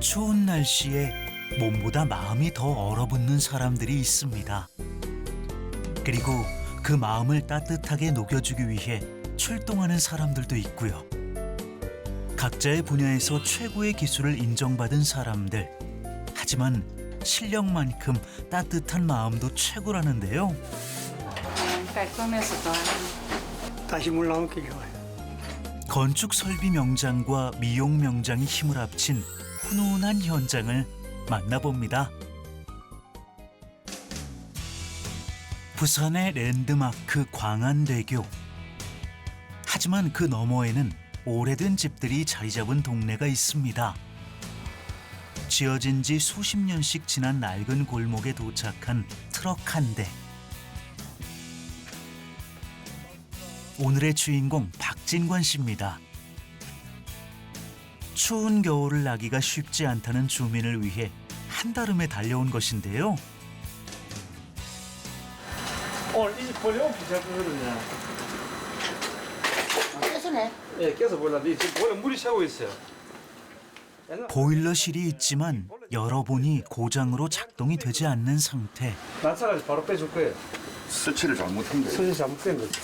추운 날씨에 몸보다 마음이 더 얼어붙는 사람들이 있습니다. 그리고 그 마음을 따뜻하게 녹여주기 위해 출동하는 사람들도 있고요. 각자의 분야에서 최고의 기술을 인정받은 사람들. 하지만 실력만큼 따뜻한 마음도 최고라는데요. 깔끔해서 좋아하는. 다시 물 나오는 게 좋아요. 건축 설비 명장과 미용 명장이 힘을 합친 훈훈한 현장을 만나봅니다. 부산의 랜드마크 광안대교. 하지만 그 너머에는 오래된 집들이 자리 잡은 동네가 있습니다. 지어진 지 수십 년씩 지난 낡은 골목에 도착한 트럭 한 대. 오늘의 주인공 박진관 씨입니다. 추운 겨울을 나기가 쉽지 않다는 주민을 위해 한달음에 달려온 것인데요. 오늘 이 집 벌레 오기 시작하거든요. 깨서네. 예, 깨서 보려면 지금 벌레 물이 새고 있어요. 보일러실이 있지만 열어보니 고장으로 작동이 되지 않는 상태. 난사까지 바로 빼줄 거예요. 수치를 잘못한 거예요. 손이 잘못된 거죠.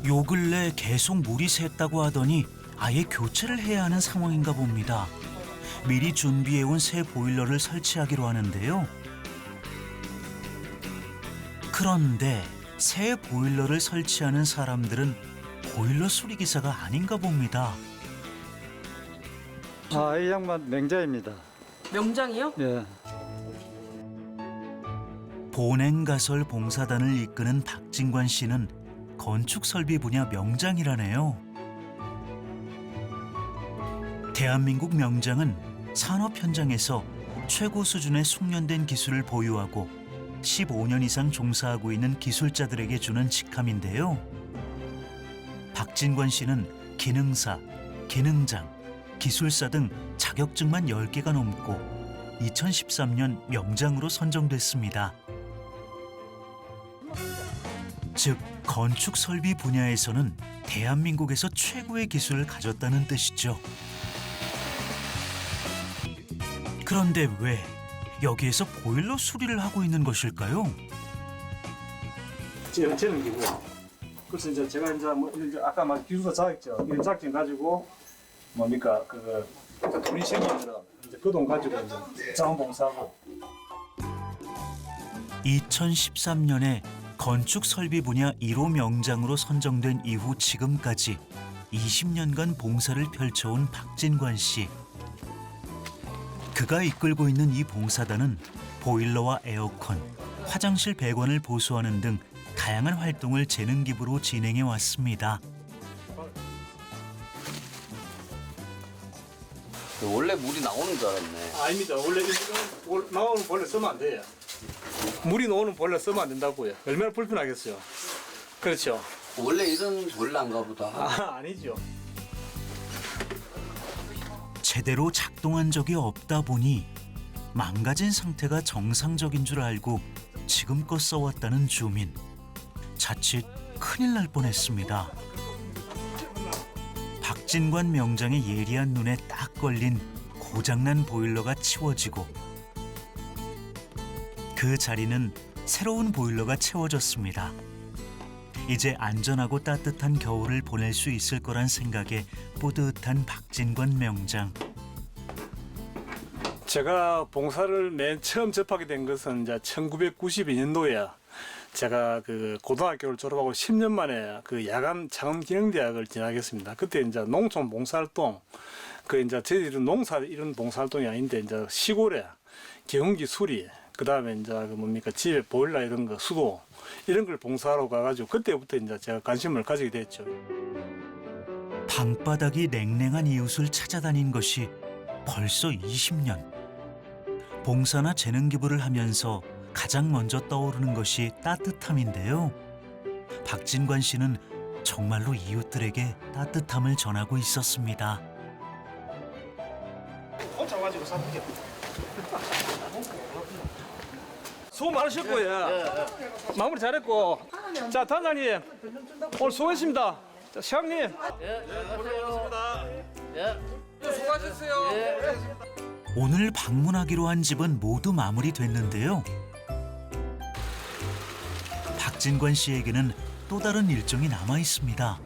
요 근래 계속 물이 샜다고 하더니 아예 교체를 해야 하는 상황인가 봅니다. 미리 준비해온 새 보일러를 설치하기로 하는데요. 그런데 새 보일러를 설치하는 사람들은 보일러 수리기사가 아닌가 봅니다. 아, 이 양반 명자입니다. 명장이요? 예. 본행가설 봉사단을 이끄는 박진관 씨는 건축 설비 분야 명장이라네요. 대한민국 명장은 산업 현장에서 최고 수준의 숙련된 기술을 보유하고 15년 이상 종사하고 있는 기술자들에게 주는 직함인데요. 박진관 씨는 기능사, 기능장, 기술사 등 자격증만 10개가 넘고 2013년 명장으로 선정됐습니다. 즉, 건축 설비 분야에서는 대한민국에서 최고의 기술을 가졌다는 뜻이죠. 그런데 왜 여기에서 보일러 수리를 하고 있는 것일까요? 지금 저는 기고요. 그래서 이제 제가 이제 뭐 이제 아까 말 기술사 자격증, 이런 자격증 가지고 뭡니까 돈이 생기면은 이제 그 돈 가지고 이제 자원봉사하고. 2013년에 건축 설비 분야 1호 명장으로 선정된 이후 지금까지 20년간 봉사를 펼쳐온 박진관 씨. 그가 이끌고 있는 이 봉사단은 보일러와 에어컨, 화장실 배관을 보수하는 등 다양한 활동을 재능 기부로 진행해 왔습니다. 원래 물이 나오는 줄 알았네. 아닙니다. 원래 이거 나오는 벌레 쓰면 안 돼요. 물이 나오는 벌레 쓰면 안 된다고요. 얼마나 불편하겠어요. 그렇죠. 원래 이런 벌레인가 보다. 아, 아니죠. 제대로 작동한 적이 없다 보니 망가진 상태가 정상적인 줄 알고 지금껏 써왔다는 주민. 자칫 큰일 날 뻔했습니다. 박진관 명장의 예리한 눈에 딱 걸린 고장난 보일러가 치워지고 그 자리는 새로운 보일러가 채워졌습니다. 이제 안전하고 따뜻한 겨울을 보낼 수 있을 거란 생각에 뿌듯한 박진관 명장. 제가 봉사를 맨 처음 접하게 된 것은 이제 1992년도에 제가 그 고등학교를 졸업하고 10년 만에 그 야간 창원기능대학을 진학했습니다. 그때 이제 농촌 봉사활동, 그 이제 저희들은 농사 이런 봉사활동이 아닌데 이제 시골에 경운기 수리, 그 다음에 이제 그 뭡니까 집에 보일러 이런 거 수도 이런 걸 봉사하러 가가지고 그때부터 이제 제가 관심을 가지게 됐죠. 방바닥이 냉랭한 이웃을 찾아다닌 것이 벌써 20년. 봉사나 재능 기부를 하면서 가장 먼저 떠오르는 것이 따뜻함인데요. 박진관 씨는 정말로 이웃들에게 따뜻함을 전하고 있었습니다. 혼자 가지고 사는 수고 많으셨고요. 마무리 잘했고. 자, 단장님 오늘 수고했습니다. 자, 시장님. 예, 고생하셨습니다. 예. 오늘 방문하기로 한 집은 모두 마무리됐는데요. 박진관 씨에게는 또 다른 일정이 남아 있습니다.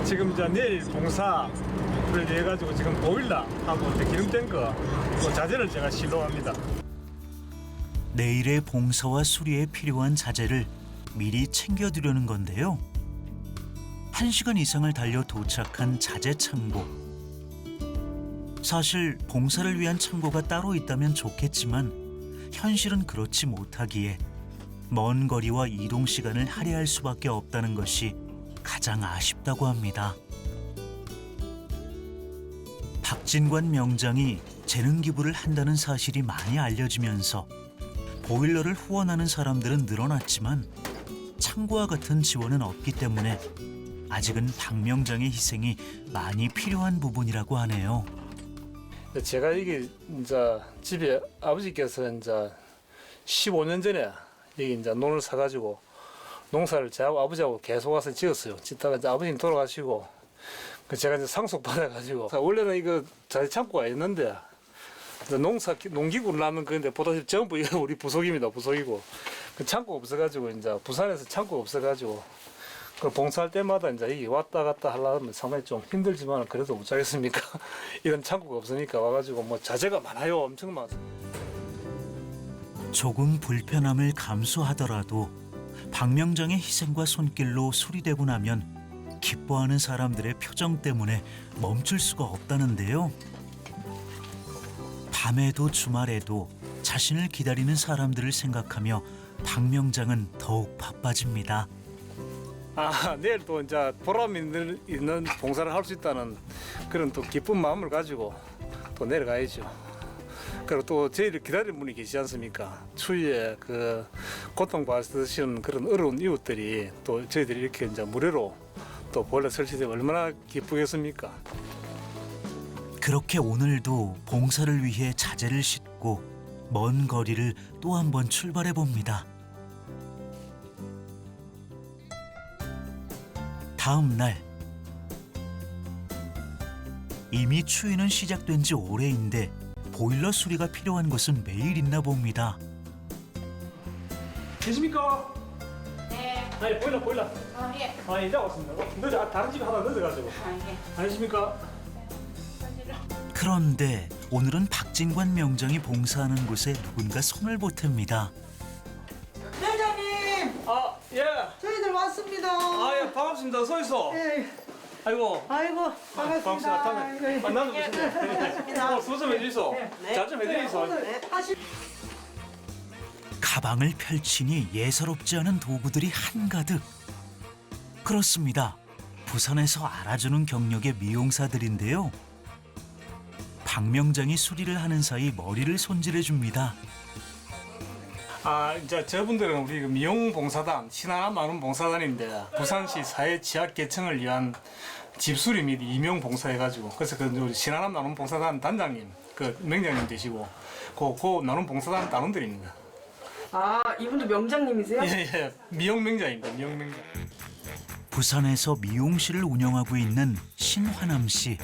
지금 이제 내일 봉사를 해가지고 지금 보일러 하고 이제 기름된 거 그 자재를 제가 실어합니다. 내일의 봉사와 수리에 필요한 자재를 미리 챙겨두려는 건데요. 1시간 이상을 달려 도착한 자재 창고. 사실 봉사를 위한 창고가 따로 있다면 좋겠지만 현실은 그렇지 못하기에 먼 거리와 이동 시간을 할애할 수밖에 없다는 것이 가장 아쉽다고 합니다. 박진관 명장이 재능 기부를 한다는 사실이 많이 알려지면서 보일러를 후원하는 사람들은 늘어났지만 창고와 같은 지원은 없기 때문에 아직은 박 명장의 희생이 많이 필요한 부분이라고 하네요. 제가 이게 이제 집에 아버지께서 이제 15년 전에 여기 이제 논을 사가지고 농사를 저하고 아버지하고 계속 와서 지었어요. 짓다가 이제 아버님 돌아가시고 제가 이제 상속 받아가지고 원래는 이거 자재 창고가 있는데 이제 농기구를 놨는 건데 보다시피 전부 이거 우리 부속입니다. 부속이고 그 창고가 없어가지고 이제 부산에서 창고가 없어가지고 그 봉사할 때마다 이제 이게 왔다 갔다 하려면 상당히 좀 힘들지만 그래도 못하겠습니까? 이런 창고가 없으니까 와가지고 뭐 자재가 많아요. 엄청 많아요. 조금 불편함을 감수하더라도 박 명장의 희생과 손길로 수리되고 나면 기뻐하는 사람들의 표정 때문에 멈출 수가 없다는데요. 밤에도 주말에도 자신을 기다리는 사람들을 생각하며 박 명장은 더욱 바빠집니다. 내일 또 이제 보람 있는 봉사를 할 수 있다는 그런 또 기쁜 마음을 가지고 또 내려가야죠. 그리고 또 저희를 기다리는 분이 계시지 않습니까? 추위에 그 고통받으시는 그런 어려운 이웃들이 또 저희들이 이렇게 이제 무료로 또 보일러 설치되면 얼마나 기쁘겠습니까? 그렇게 오늘도 봉사를 위해 자재를 싣고 먼 거리를 또 한 번 출발해 봅니다. 다음 날 이미 추위는 시작된 지 오래인데 보일러 수리가 필요한 곳은 매일 있나 봅니다. 계십니까? 네. 아니 보일러. 예. 이제 왔습니다. 늦어 다른 집에 하나 늦어가지고. 예. 아니십니까? 그런데 오늘은 박진관 명장이 봉사하는 곳에 누군가 손을 보탭니다. 회장님, 예. 저희들 왔습니다. 예, 반갑습니다. 서 있어. 예. 아이고. 아이고, 반갑습니다. 다음에 만나서 보시네. 소좀 해주소. 잘 좀 해드리소. 오늘 하실 가방을 펼치니 예사롭지 않은 도구들이 한가득. 그렇습니다. 부산에서 알아주는 경력의 미용사들인데요. 박 명장이 수리를 하는 사이 머리를 손질해 줍니다. 이제 저분들은 우리 그 미용봉사단, 신하나 많은 봉사단인데 부산시 사회 취약계층을 위한 집수리 및 임용봉사해가지고 그래서 그 우리 신하나 나눔 봉사단 단장님, 그 명장님 되시고 그 나눔 봉사단 단원들입니다. 이분도 명장님이세요? 예, 미용 명장입니다. 미용 명장. 부산에서 미용실을 운영하고 있는 신화남 씨.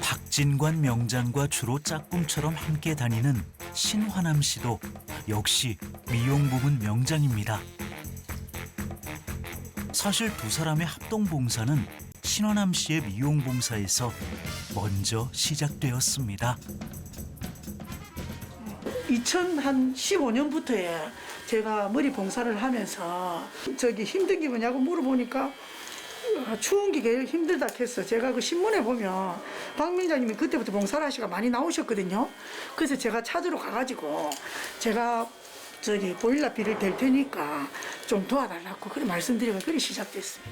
박진관 명장과 주로 짝꿍처럼 함께 다니는 신화남 씨도 역시 미용 부문 명장입니다. 사실 두 사람의 합동 봉사는 신화남 씨의 미용 봉사에서 먼저 시작되었습니다. 2015년부터에 제가 머리 봉사를 하면서 힘든 게 뭐냐고 물어보니까 추운 게 제일 힘들다 했어. 제가 그 신문에 보면 박 명장님이 그때부터 봉사를 하시가 많이 나오셨거든요. 그래서 제가 찾으러 가가지고 제가 보일러 비를 댈 테니까 좀 도와달라고 그래 말씀드리고 그래 시작됐어요.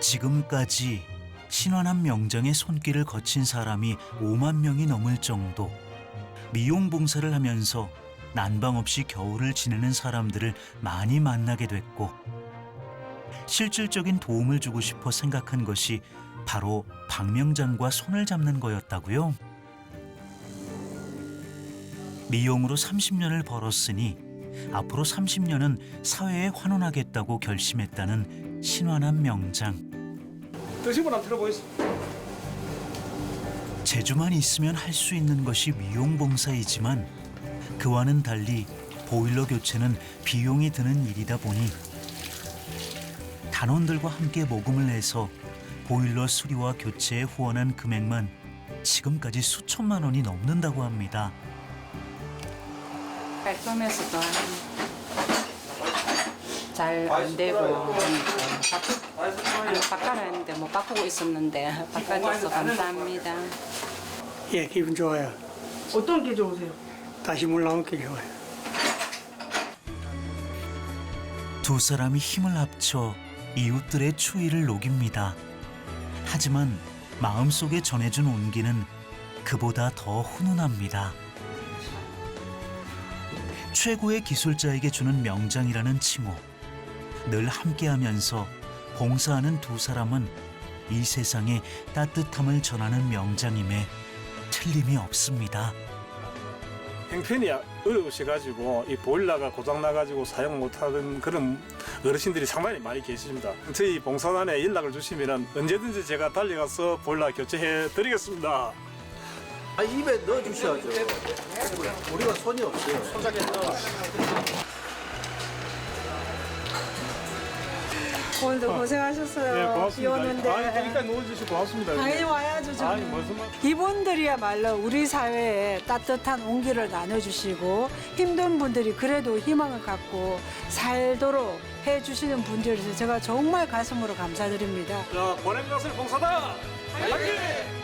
지금까지 신화남 명장의 손길을 거친 사람이 5만 명이 넘을 정도. 미용 봉사를 하면서 난방 없이 겨울을 지내는 사람들을 많이 만나게 됐고 실질적인 도움을 주고 싶어 생각한 것이 바로 박 명장과 손을 잡는 거였다고요. 미용으로 30년을 벌었으니 앞으로 30년은 사회에 환원하겠다고 결심했다는 신화남 명장. 드시고 한번 들어보겠습니다. 재주만 있으면 할 수 있는 것이 미용봉사이지만 그와는 달리 보일러 교체는 비용이 드는 일이다 보니 단원들과 함께 모금을 내서 보일러 수리와 교체에 후원한 금액만 지금까지 수천만 원이 넘는다고 합니다. 깔끔해서도 잘 안 되고 바꿔라 했는데 못 바꾸고 있었는데 바꿔줘서 감사합니다. 예, 기분 좋아요. 어떤 게 좋으세요? 다시 물 나온 게 좋아요. 두 사람이 힘을 합쳐 이웃들의 추위를 녹입니다. 하지만 마음속에 전해준 온기는 그보다 더 훈훈합니다. 최고의 기술자에게 주는 명장이라는 칭호. 늘 함께하면서 봉사하는 두 사람은 이 세상에 따뜻함을 전하는 명장임에 틀림이 없습니다. 형편이 어려우셔가지고 이 보일러가 고장 나가지고 사용 못하는 그런 어르신들이 상당히 많이 계십니다. 저희 봉사단에 연락을 주시면 언제든지 제가 달려가서 보일러 교체해 드리겠습니다. 아, 입에 넣어주셔야죠. 우리가 손이 없어요. 손잡이 넣어. 오늘도 고생하셨어요. 네, 고맙습니다. 비 오는데. 여기까지 놓아주시고 고맙습니다. 당연히 와야죠. 좀. 아니, 무슨 말. 이분들이야말로 우리 사회에 따뜻한 온기를 나눠주시고 힘든 분들이 그래도 희망을 갖고 살도록 해주시는 분들이서 제가 정말 가슴으로 감사드립니다. 자, 보냄 것을 봉사다! 화이팅!